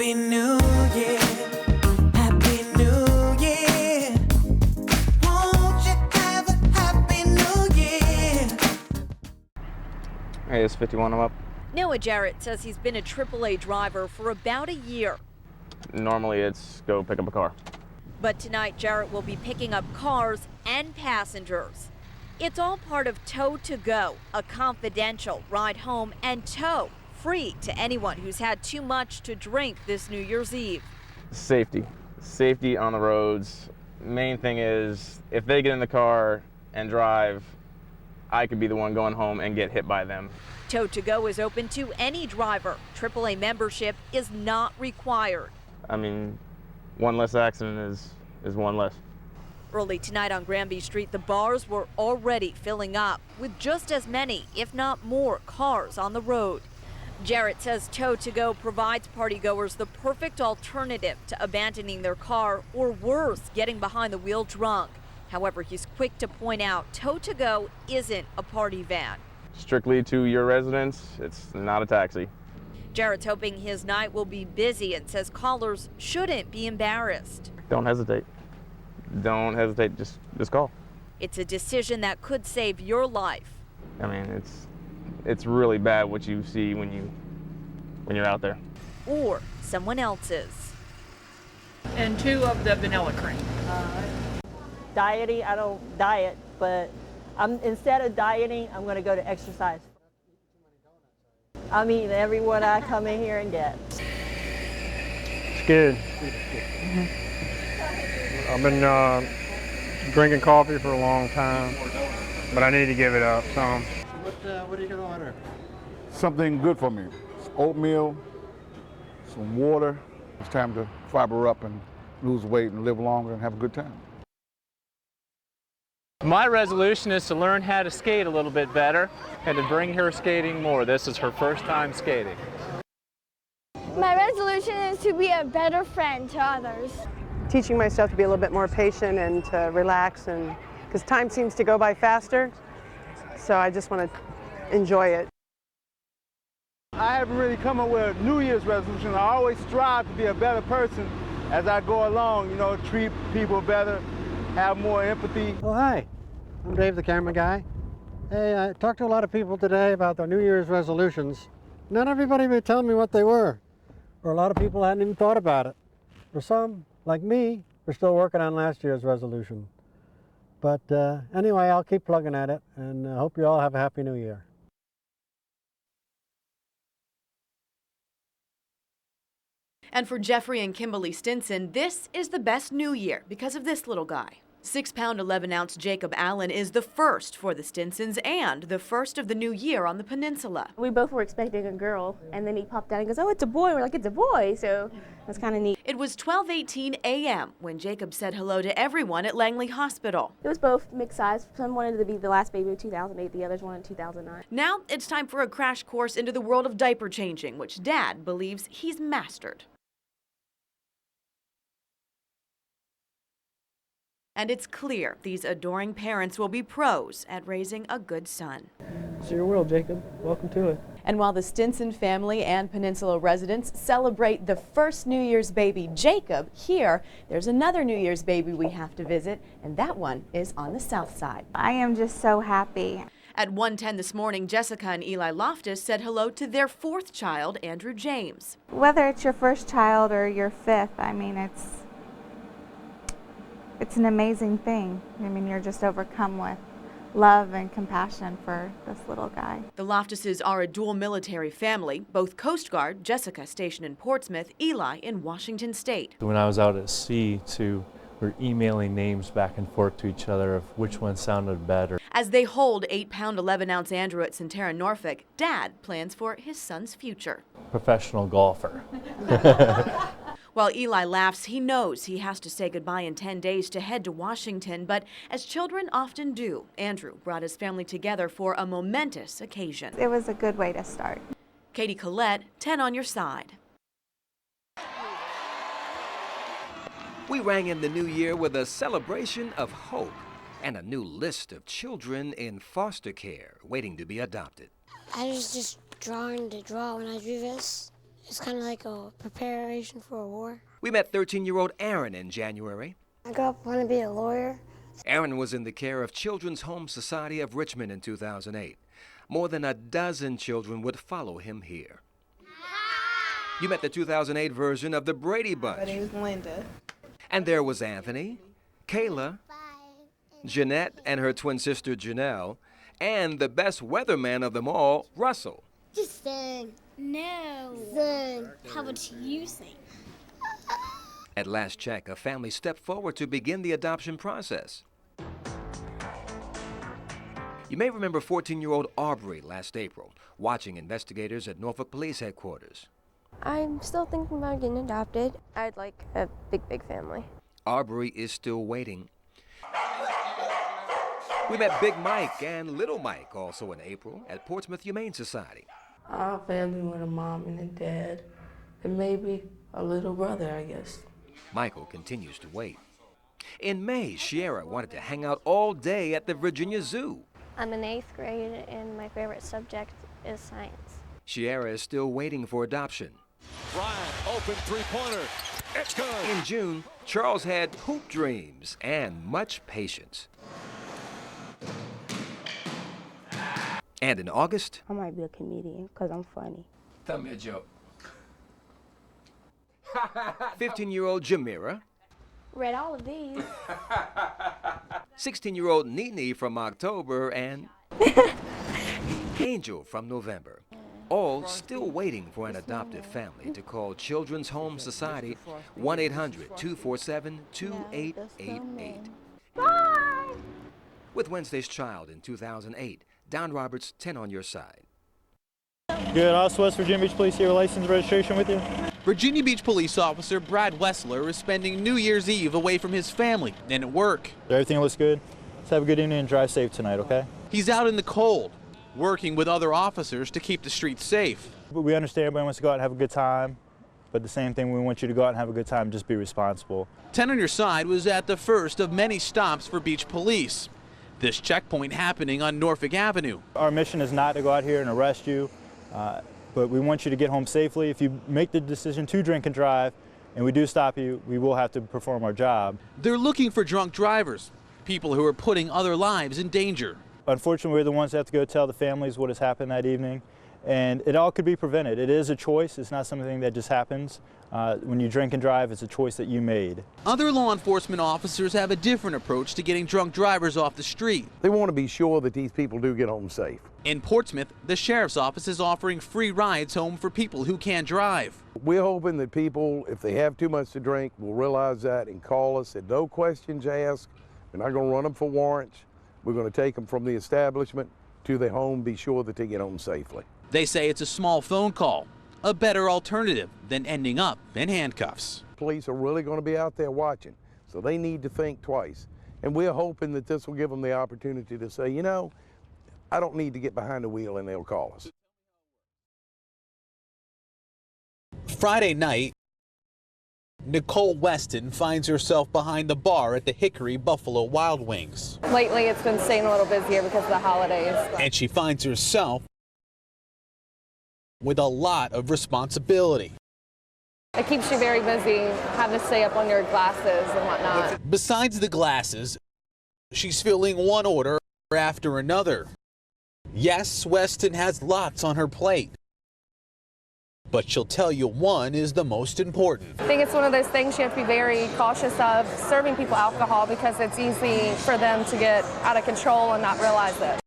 Happy New Year. Happy New Year. Won't you have a Happy New Year? Hey, it's 51, I'm up. Noah Jarrett says he's been a AAA driver for about a year. Normally it's go pick up a car. But tonight, Jarrett will be picking up cars and passengers. It's all part of Tow to Go, a confidential ride home and tow free to anyone who's had too much to drink this New Year's Eve. Safety on the roads. Main thing is if they get in the car and drive, I could be the one going home and get hit by them. Tow to Go is open to any driver. AAA membership is not required. I mean, one less accident is one less. Early tonight on Granby Street, the bars were already filling up with just as many, if not more, cars on the road. Jarrett says Tow to Go provides partygoers the perfect alternative to abandoning their car or worse, getting behind the wheel drunk. However, he's quick to point out Tow to Go isn't a party van. Strictly to your residence, it's not a taxi. Jarrett's hoping his night will be busy and says callers shouldn't be embarrassed. Don't hesitate. Don't hesitate, just call. It's a decision that could save your life. I mean, it's really bad what you see when you're out there. Or someone else's. And 2 of the vanilla cream. Dieting, I don't diet, but instead of dieting, I'm going to go to exercise. I'm eating everyone I come in here and get. It's good. I've been drinking coffee for a long time, but I need to give it up some. What are you going to order? Something good for me. Oatmeal, some water. It's time to fiber up and lose weight and live longer and have a good time. My resolution is to learn how to skate a little bit better and to bring her skating more. This is her first time skating. My resolution is to be a better friend to others. Teaching myself to be a little bit more patient and to relax, and because time seems to go by faster, so I just want to enjoy it. I haven't really come up with a New Year's resolution. I always strive to be a better person as I go along, you know, treat people better, have more empathy. Oh, hi. I'm Dave, the camera guy. Hey, I talked to a lot of people today about their New Year's resolutions. Not everybody would tell me what they were, or a lot of people hadn't even thought about it. For some, like me, we're still working on last year's resolution. But anyway, I'll keep plugging at it, and hope you all have a Happy New Year. And for Jeffrey and Kimberly Stinson, this is the best New Year because of this little guy. 6-pound, 11-ounce Jacob Allen is the first for the Stinsons and the first of the new year on the peninsula. We both were expecting a girl, and then he popped out and goes, "Oh, it's a boy." We're like, "It's a boy," so that's kind of neat. It was 12:18 a.m. when Jacob said hello to everyone at Langley Hospital. It was both mixed size. Some wanted to be the last baby of 2008, the others wanted 2009. Now it's time for a crash course into the world of diaper changing, which Dad believes he's mastered. And it's clear these adoring parents will be pros at raising a good son. It's your world, Jacob. Welcome to it. And while the Stinson family and Peninsula residents celebrate the first New Year's baby, Jacob, here, there's another New Year's baby we have to visit, and that one is on the south side. I am just so happy. At 1:10 this morning, Jessica and Eli Loftus said hello to their 4th child, Andrew James. Whether it's your first child or your 5th, I mean, it's an amazing thing. I mean, you're just overcome with love and compassion for this little guy. The Loftuses are a dual military family, both Coast Guard, Jessica stationed in Portsmouth, Eli in Washington State. When I was out at sea, we're emailing names back and forth to each other of which one sounded better. As they hold 8-pound, 11-ounce Andrew at Centerra, Norfolk, Dad plans for his son's future. Professional golfer. While Eli laughs, he knows he has to say goodbye in 10 days to head to Washington, but as children often do, Andrew brought his family together for a momentous occasion. It was a good way to start. Katie Collette, 10 on your side. We rang in the new year with a celebration of hope and a new list of children in foster care waiting to be adopted. I was just drawing to draw when I drew this, It's kind of like a preparation for a war. We met 13-year-old Aaron in January. I grew up wanting to be a lawyer. Aaron was in the care of Children's Home Society of Richmond in 2008. More than a dozen children would follow him here. You met the 2008 version of the Brady Bunch. My name is Melinda. And there was Anthony, Kayla, Jeanette and her twin sister Janelle, and the best weatherman of them all, Russell. Just sing. No. Sing. How about you sing? At last check, a family stepped forward to begin the adoption process. You may remember 14-year-old Aubrey last April, watching investigators at Norfolk Police Headquarters. I'm still thinking about getting adopted. I'd like a big family. Aubrey is still waiting. We met Big Mike and Little Mike also in April at Portsmouth Humane Society. Our family with a mom and a dad, and maybe a little brother, I guess. Michael continues to wait. In May, Sierra wanted to hang out all day at the Virginia Zoo. I'm in 8th grade and my favorite subject is science. Sierra is still waiting for adoption. Bryant, open three-pointer. It's good. In June, Charles had hoop dreams and much patience. And in August, I might be a comedian because I'm funny. tell me a joke. 15-year-old Jamira, Read all of these. 16-year-old Nene from October, and Angel from November. All still waiting for an adoptive family to call Children's Home Society 1-800-247-2888. Bye! With Wednesday's Child in 2008, Don Roberts, 10 on your side. Good. Also, West Virginia Beach Police, you have a license registration with you? Virginia Beach police officer Brad Wessler is spending New Year's Eve away from his family and at work. Everything looks good. Let's have a good evening and drive safe tonight, okay? He's out in the cold, working with other officers to keep the streets safe. But we understand everybody wants to go out and have a good time, but the same thing, we want you to go out and have a good time, just be responsible. 10 on your side was at the first of many stops for beach police. This checkpoint happening on Norfolk Avenue. Our mission is not to go out here and arrest you, but we want you to get home safely. If you make the decision to drink and drive, and we do stop you, we will have to perform our job. They're looking for drunk drivers, people who are putting other lives in danger. Unfortunately, we're the ones that have to go tell the families what has happened that evening, and it all could be prevented. It is a choice. It's not something that just happens. When you drink and drive, it's a choice that you made. Other law enforcement officers have a different approach to getting drunk drivers off the street. They want to be sure that these people do get home safe. In Portsmouth, the sheriff's office is offering free rides home for people who can't drive. We're hoping that people, if they have too much to drink, will realize that and call us at no questions asked. We're not going to run them for warrants. We're going to take them from the establishment to their home, be sure that they get home safely. They say it's a small phone call, a better alternative than ending up in handcuffs. Police are really going to be out there watching, so they need to think twice. And we're hoping that this will give them the opportunity to say, you know, I don't need to get behind the wheel, and they'll call us. Friday night, Nicole Weston finds herself behind the bar at the Hickory Buffalo Wild Wings. Lately, it's been staying a little busier because of the holidays. And she finds herself with a lot of responsibility. It keeps you very busy, having to stay up on your glasses and whatnot. Besides the glasses, she's filling one order after another. Yes, Weston has lots on her plate, but she'll tell you one is the most important. I think it's one of those things you have to be very cautious of, serving people alcohol, because it's easy for them to get out of control and not realize it.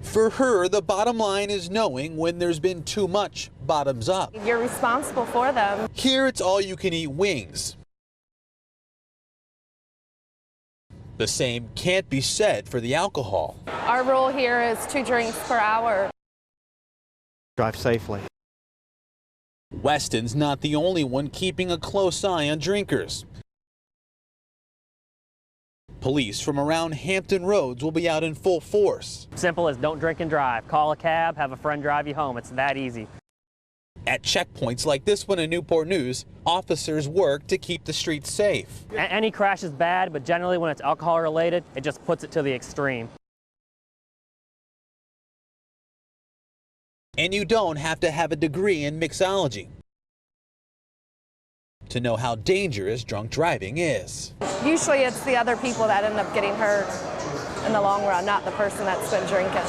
For her, the bottom line is knowing when there's been too much bottoms up. You're responsible for them. Here it's all you can eat wings. The same can't be said for the alcohol. Our rule here is 2 drinks per hour. Drive safely. Weston's not the only one keeping a close eye on drinkers. Police from around Hampton Roads will be out in full force. Simple as don't drink and drive. Call a cab, have a friend drive you home. It's that easy. At checkpoints like this one in Newport News, officers work to keep the streets safe. Any crash is bad, but generally when it's alcohol related, it just puts it to the extreme. And you don't have to have a degree in mixology to know how dangerous drunk driving is. Usually it's the other people that end up getting hurt in the long run, not the person that's been drinking.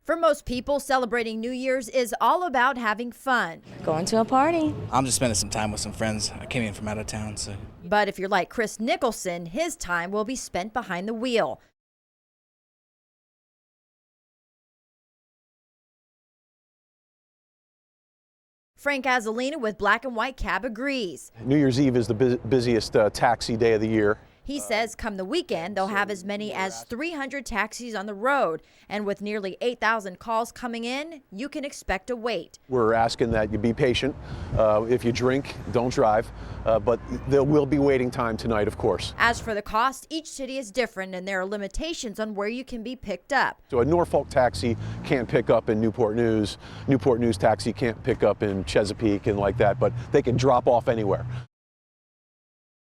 For most people, celebrating New Year's is all about having fun. Going to a party. I'm just spending some time with some friends. I came in from out of town, so. But if you're like Chris Nicholson, his time will be spent behind the wheel. Frank Azzolina with Black and White Cab agrees. New Year's Eve is the busiest taxi day of the year. He says come the weekend, they'll have as many as 300 taxis on the road. And with nearly 8,000 calls coming in, you can expect a wait. We're asking that you be patient. If you drink, don't drive. But there will be waiting time tonight, of course. As for the cost, each city is different and there are limitations on where you can be picked up. So a Norfolk taxi can't pick up in Newport News. Newport News taxi can't pick up in Chesapeake and like that, but they can drop off anywhere.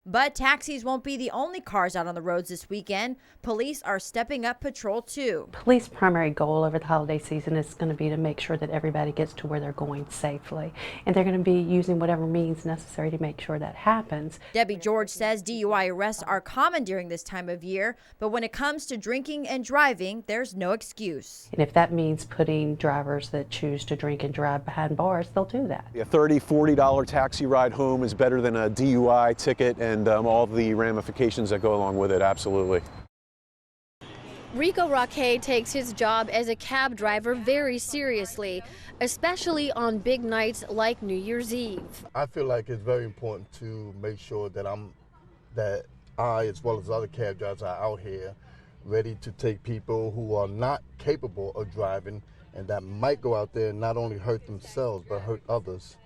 But taxis won't be the only cars out on the roads this weekend. Police are stepping up patrol too. Police primary goal over the holiday season is going to be to make sure that everybody gets to where they're going safely. And they're going to be using whatever means necessary to make sure that happens. Debbie George says DUI arrests are common during this time of year, but when it comes to drinking and driving, there's no excuse. And if that means putting drivers that choose to drink and drive behind bars, they'll do that. A $30, $40 taxi ride home is better than a DUI ticket and all the ramifications that go along with it, absolutely. Rico Roque takes his job as a cab driver very seriously, especially on big nights like New Year's Eve. I feel like it's very important to make sure that I, as well as other cab drivers, are out here ready to take people who are not capable of driving and that might go out there and not only hurt themselves but hurt others.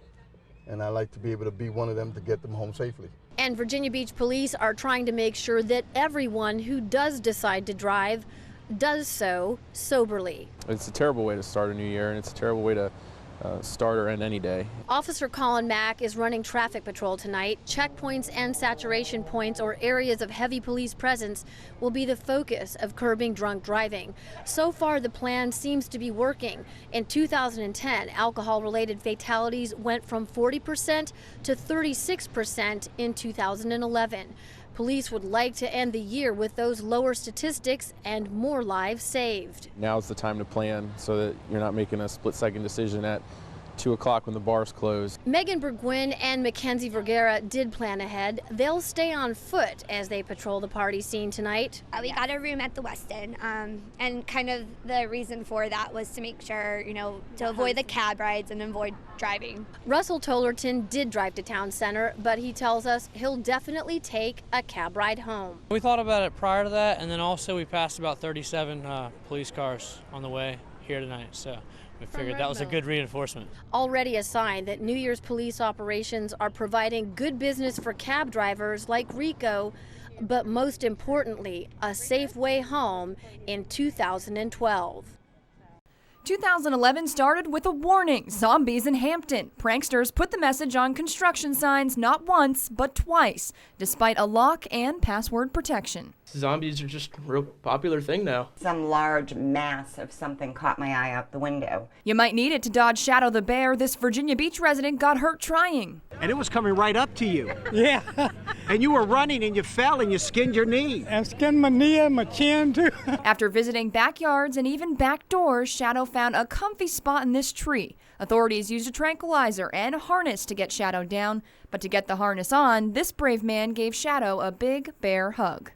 And I like to be able to be one of them to get them home safely. And Virginia Beach police are trying to make sure that everyone who does decide to drive does so soberly. It's a terrible way to start a new year, and it's a terrible way to start or end any day. Officer Colin Mack is running traffic patrol tonight. Checkpoints and saturation points, or areas of heavy police presence, will be the focus of curbing drunk driving. So far, the plan seems to be working. In 2010, alcohol-related fatalities went from 40% to 36% in 2011. Police would like to end the year with those lower statistics and more lives saved. Now's the time to plan so that you're not making a split-second decision at 2 o'clock when the bars close. Megan Burgwin and Mackenzie Vergara did plan ahead. They'll stay on foot as they patrol the party scene tonight. We got a room at the Westin, and kind of the reason for that was to make sure, to avoid the cab rides and avoid driving. Russell Tollerton did drive to Town Center, but he tells us he'll definitely take a cab ride home. We thought about it prior to that, and then also we passed about 37 police cars on the way here tonight, so we figured that was a good reinforcement. Already a sign that New Year's police operations are providing good business for cab drivers like Rico, but most importantly, a safe way home in 2012. 2011 started with a warning: zombies in Hampton. Pranksters put the message on construction signs not once, but twice, despite a lock and password protection. Zombies are just a real popular thing now. Some large mass of something caught my eye out the window. You might need it to dodge Shadow the Bear. This Virginia Beach resident got hurt trying. And it was coming right up to you. Yeah. And you were running and you fell and you skinned your knee. I skinned my knee and my chin too. After visiting backyards and even back doors, Shadow found a comfy spot in this tree. Authorities used a tranquilizer and a harness to get Shadow down. But to get the harness on, this brave man gave Shadow a big bear hug.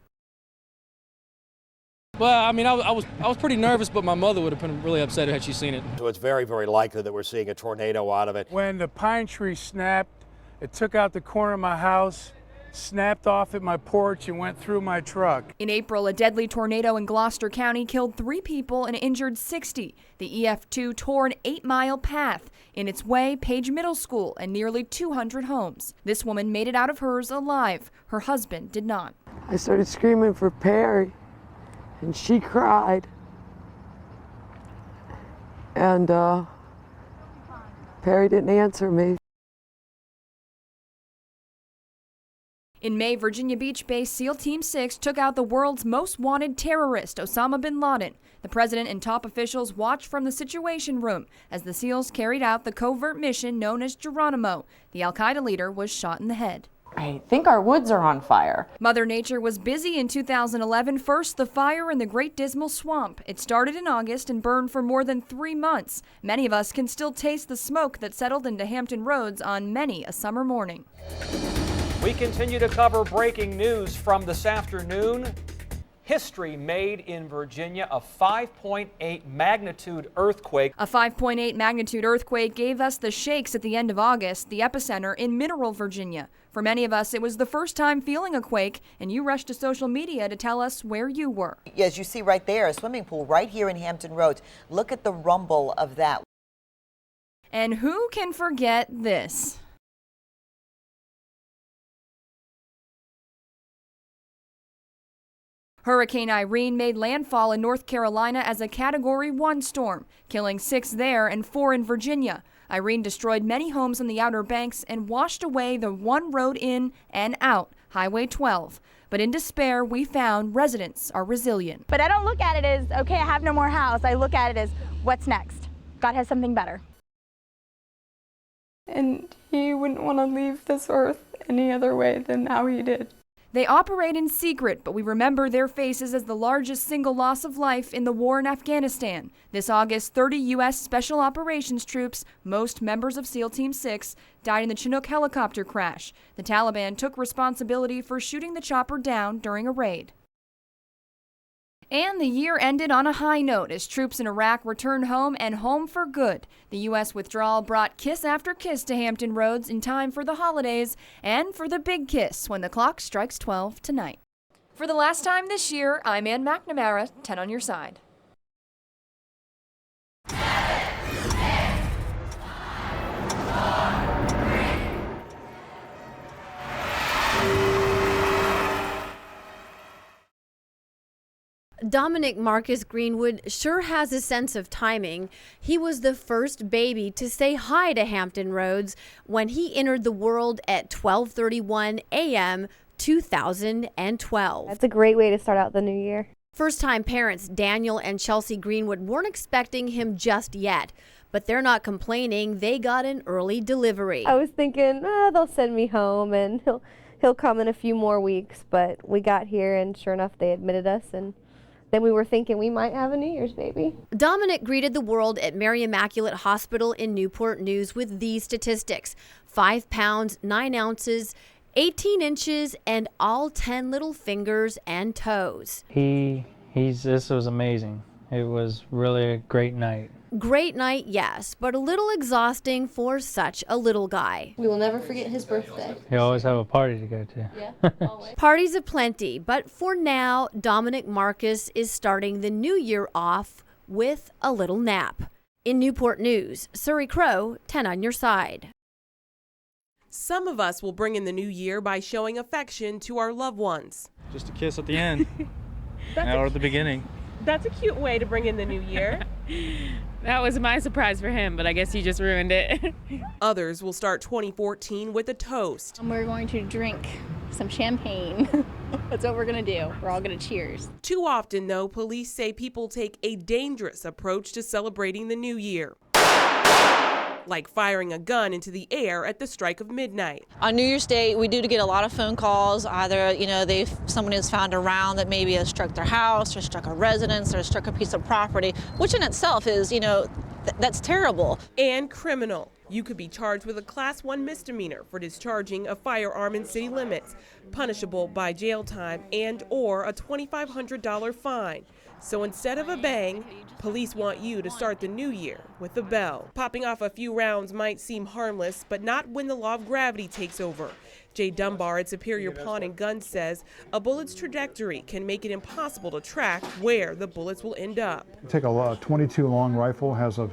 Well, I mean, I was pretty nervous, but my mother would have been really upset had she seen it. So it's very, very likely that we're seeing a tornado out of it. When the pine tree snapped, it took out the corner of my house, snapped off at my porch, and went through my truck. In April, a deadly tornado in Gloucester County killed 3 people and injured 60. The EF2 tore an 8-mile path. In its way, Page Middle School and nearly 200 homes. This woman made it out of hers alive. Her husband did not. I started screaming for Perry, and she cried. And Perry didn't answer me. In May, Virginia Beach-based SEAL Team 6 took out the world's most wanted terrorist, Osama bin Laden. The president and top officials watched from the Situation Room as the SEALs carried out the covert mission known as Geronimo. The al-Qaeda leader was shot in the head. I think our woods are on fire. Mother Nature was busy in 2011. First, the fire in the Great Dismal Swamp. It started in August and burned for more than 3 months. Many of us can still taste the smoke that settled into Hampton Roads on many a summer morning. We continue to cover breaking news from this afternoon. History made in Virginia, a 5.8 magnitude earthquake. A 5.8 magnitude earthquake gave us the shakes at the end of August, the epicenter in Mineral, Virginia. For many of us, it was the first time feeling a quake, and you rushed to social media to tell us where you were. As you see right there, a swimming pool right here in Hampton Roads. Look at the rumble of that. And who can forget this? Hurricane Irene made landfall in North Carolina as a Category 1 storm, killing 6 there and 4 in Virginia. Irene destroyed many homes on the Outer Banks and washed away the one road in and out, Highway 12. But in despair, we found residents are resilient. But I don't look at it as, okay, I have no more house. I look at it as, what's next? God has something better. And he wouldn't want to leave this earth any other way than how he did. They operate in secret, but we remember their faces as the largest single loss of life in the war in Afghanistan. This August, 30 U.S. Special Operations troops, most members of SEAL Team 6, died in the Chinook helicopter crash. The Taliban took responsibility for shooting the chopper down during a raid. And the year ended on a high note as troops in Iraq returned home and home for good. The U.S. withdrawal brought kiss after kiss to Hampton Roads in time for the holidays and for the big kiss when the clock strikes 12 tonight. For the last time this year, I'm Ann McNamara, 10 on your side. Dominic Marcus Greenwood sure has a sense of timing. He was the first baby to say hi to Hampton Roads when he entered the world at 12:31 a.m. 2012. That's a great way to start out the new year. First-time parents Daniel and Chelsea Greenwood weren't expecting him just yet, but they're not complaining. They got an early delivery. I was thinking, they'll send me home and he'll come in a few more weeks, but we got here and sure enough they admitted us, and then we were thinking we might have a New Year's baby. Dominic greeted the world at Mary Immaculate Hospital in Newport News with these statistics: 5 pounds, 9 ounces, 18 inches, and all 10 little fingers and toes. This was amazing. It was really a great night. Great night, yes, but a little exhausting for such a little guy. We will never forget his birthday. You always have a party to go to. Yeah, always. Parties aplenty, but for now, Dominic Marcus is starting the new year off with a little nap. In Newport News, Surrey Crow, 10 on your side. Some of us will bring in the new year by showing affection to our loved ones. Just a kiss at the end, or at the beginning. That's a cute way to bring in the new year. That was my surprise for him, but I guess you just ruined it. Others will start 2014 with a toast. We're going to drink some champagne. That's what we're going to do. We're all going to cheers. Too often, though, police say people take a dangerous approach to celebrating the new year, like firing a gun into the air at the strike of midnight. On New Year's Day, we do get a lot of phone calls. Either, someone has found a round that maybe has struck their house or struck a residence or struck a piece of property, which in itself is, that's terrible. And criminal. You could be charged with a Class 1 misdemeanor for discharging a firearm in city limits, punishable by jail time and/or a $2,500 fine. So instead of a bang, police want you to start the new year with a bell. Popping off a few rounds might seem harmless, but not when the law of gravity takes over. Jay Dunbar at Superior Pawn and Gun says a bullet's trajectory can make it impossible to track where the bullets will end up. Take a 22 long rifle, has a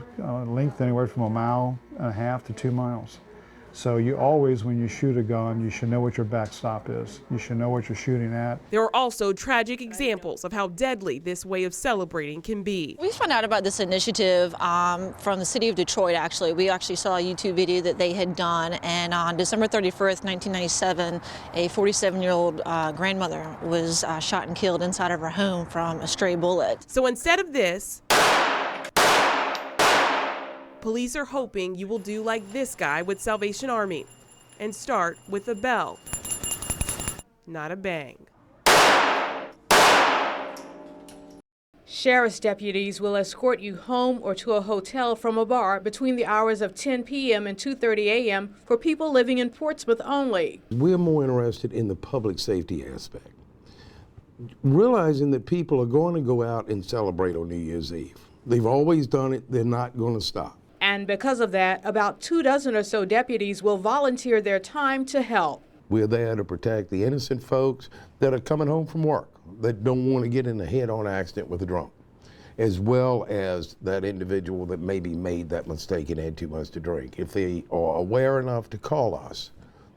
length anywhere from 1.5 miles to 2 miles. So you always, when you shoot a gun, you should know what your backstop is. You should know what you're shooting at. There are also tragic examples of how deadly this way of celebrating can be. We found out about this initiative from the city of Detroit, actually. We actually saw a YouTube video that they had done, and on December 31st, 1997, a 47-year-old grandmother was shot and killed inside of her home from a stray bullet. So instead of this, police are hoping you will do like this guy with Salvation Army and start with a bell, not a bang. Sheriff's deputies will escort you home or to a hotel from a bar between the hours of 10 p.m. and 2:30 a.m. for people living in Portsmouth only. We're more interested in the public safety aspect, realizing that people are going to go out and celebrate on New Year's Eve. They've always done it. They're not going to stop. And because of that, about 24 or so deputies will volunteer their time to help. We're there to protect the innocent folks that are coming home from work, that don't want to get in a head-on accident with a drunk, as well as that individual that maybe made that mistake and had too much to drink. If they are aware enough to call us,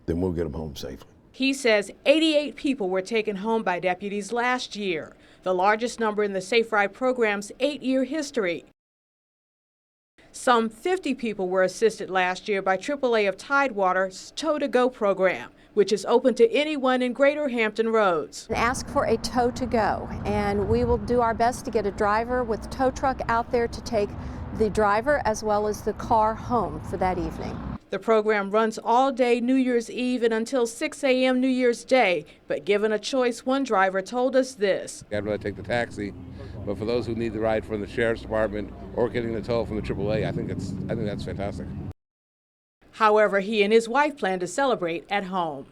then we'll get them home safely. He says 88 people were taken home by deputies last year, the largest number in the Safe Ride program's 8-year history. Some 50 people were assisted last year by AAA of Tidewater's Tow to Go program, which is open to anyone in Greater Hampton Roads. Ask for a tow to go, and we will do our best to get a driver with tow truck out there to take the driver as well as the car home for that evening. The program runs all day New Year's Eve and until 6 a.m. New Year's Day, but given a choice, one driver told us this. I'd rather take the taxi, but for those who need the ride from the Sheriff's Department or getting the tow from the AAA, I think that's fantastic. However, he and his wife plan to celebrate at home.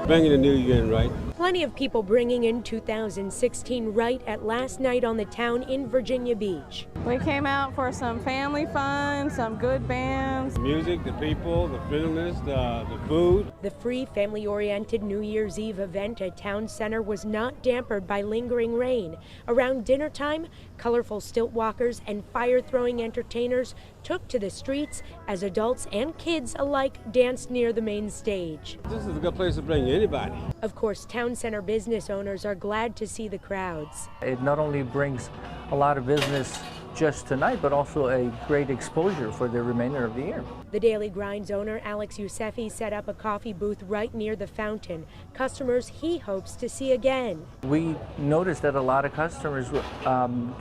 Bringing the new year in, right? Plenty of people bringing in 2016 right at last night on the town in Virginia Beach. We came out for some family fun, some good bands. The music, the people, the friendliness, the food. The free family-oriented New Year's Eve event at Town Center was not dampened by lingering rain. Around dinner time, colorful stilt walkers and fire-throwing entertainers took to the streets as adults and kids alike danced near the main stage. This is a good place to bring anybody. Of course, Town Center business owners are glad to see the crowds. It not only brings a lot of business just tonight, but also a great exposure for the remainder of the year. The Daily Grind's owner, Alex Yousefi, set up a coffee booth right near the fountain. Customers he hopes to see again. We noticed that a lot of customers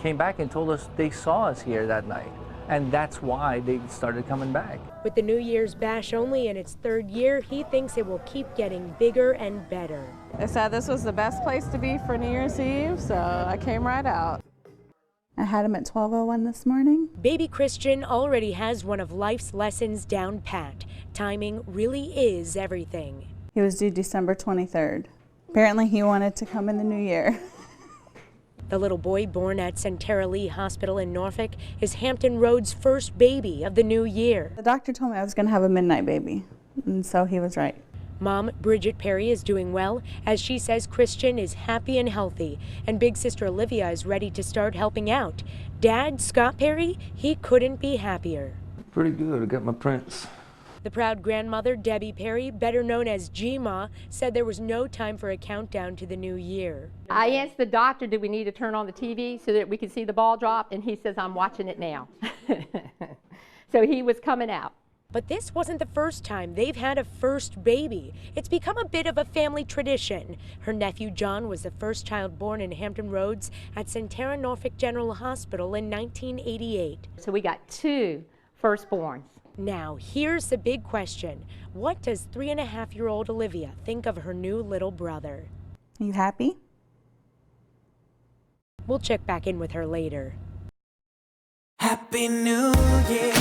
came back and told us they saw us here that night. And that's why they started coming back. With the New Year's Bash only in its 3rd year, he thinks it will keep getting bigger and better. They said this was the best place to be for New Year's Eve, so I came right out. I had him at 12:01 this morning. Baby Christian already has one of life's lessons down pat. Timing really is everything. He was due December 23rd. Apparently he wanted to come in the new year. The little boy born at Centera Lee Hospital in Norfolk is Hampton Roads' first baby of the new year. The doctor told me I was going to have a midnight baby, and so he was right. Mom, Bridget Perry, is doing well, as she says Christian is happy and healthy, and big sister Olivia is ready to start helping out. Dad, Scott Perry, he couldn't be happier. Pretty good. I got my prints. The proud grandmother, Debbie Perry, better known as G-Ma, said there was no time for a countdown to the new year. I asked the doctor, do we need to turn on the TV so that we can see the ball drop? And he says, I'm watching it now. So he was coming out. But this wasn't the first time they've had a first baby. It's become a bit of a family tradition. Her nephew John was the first child born in Hampton Roads at Centera Norfolk General Hospital in 1988. So we got 2 firstborns. Now, here's the big question. What does 3.5-year-old Olivia think of her new little brother? Are you happy? We'll check back in with her later. Happy New Year.